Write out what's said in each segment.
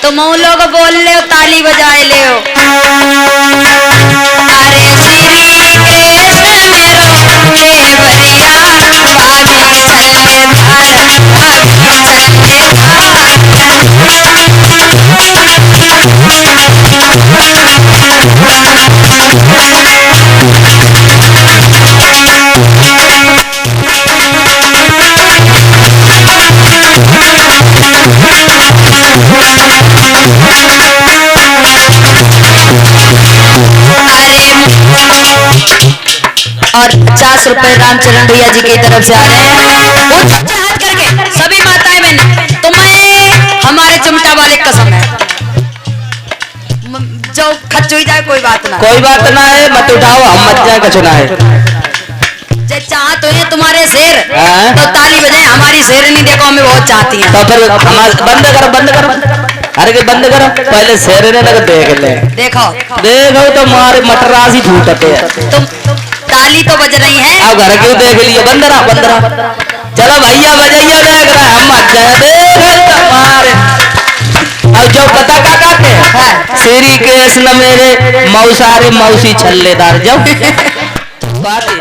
तुम लोग बोल ले ताली बजाए ले हो। अरे श्री कृष्ण मेरो देवरिया भाभी सल्लेदार और 50 रुपए रामचरण भैया जी की तरफ से आ रहे हैं। वो हाथ करके सभी माताएं बहन तुम्हें हमारे चिमटा वाले कसम है जो खर्च हो जाए कोई बात ना है मत उठाओ हम मत जाए कचना है जे चाह तो ये तुम्हारे शेर तो ताली बजाए हमारी शेरनी देखो हमें बहुत चाहती है तो फिर बंद करो अरे बंद करो पहले शेरने लग देख ले देखो तो हमारे मटरासी फूटते हैं तुम ताली तो बज रही है अब घर क्यों देख लिए बंद रहा चलो भैया बजाइया देख रहा हम मत जाए देख तुम्हारे अब जो पता का कहते हैं श्री कृष्ण मेरे मौसारे मौसी छल्लेदार जब बात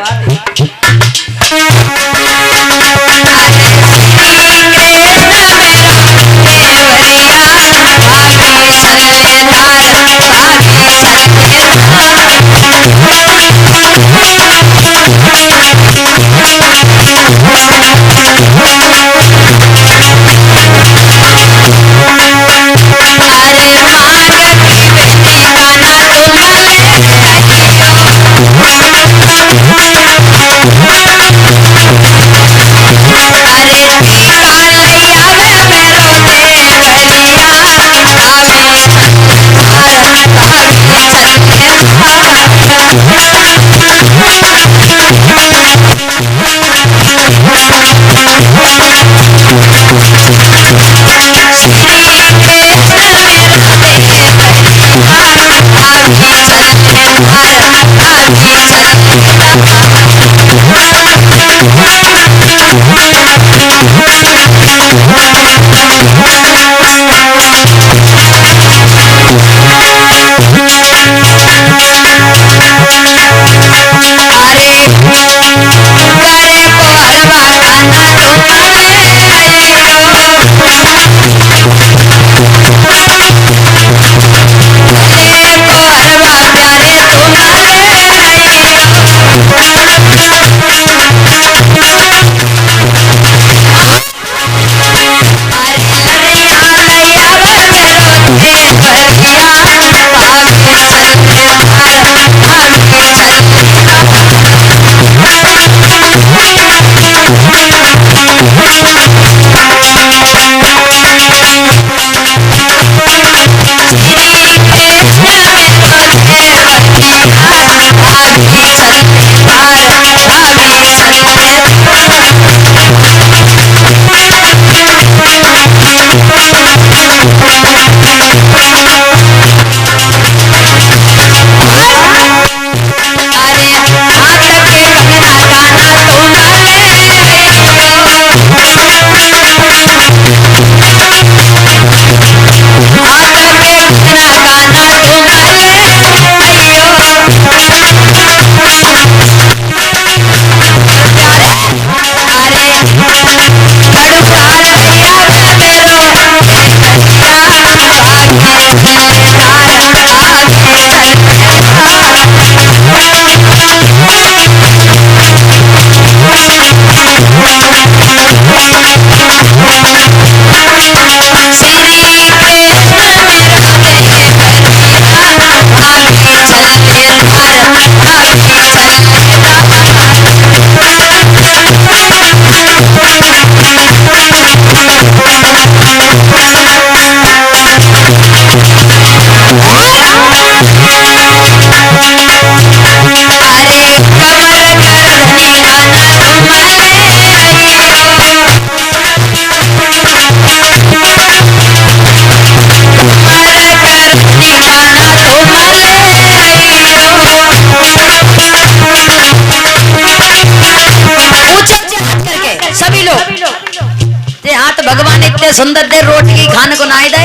सुंदर दे रोटी की खान को नाई दे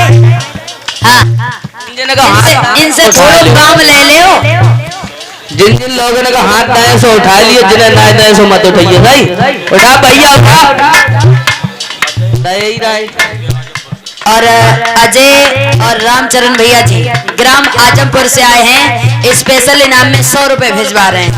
हाँ जिन का हाथ इनसे थोड़ा काम ले लियो। जिन लोगों ने हाथ दाएं से उठा लिए, जिन्हें ना दाएं से मत उठाइए भाई। उठा भैया उठा। और अजय और रामचरण भैया जी ग्राम आजमपुर से आए हैं, स्पेशल इनाम में 100 रुपए भिजवा रहे हैं।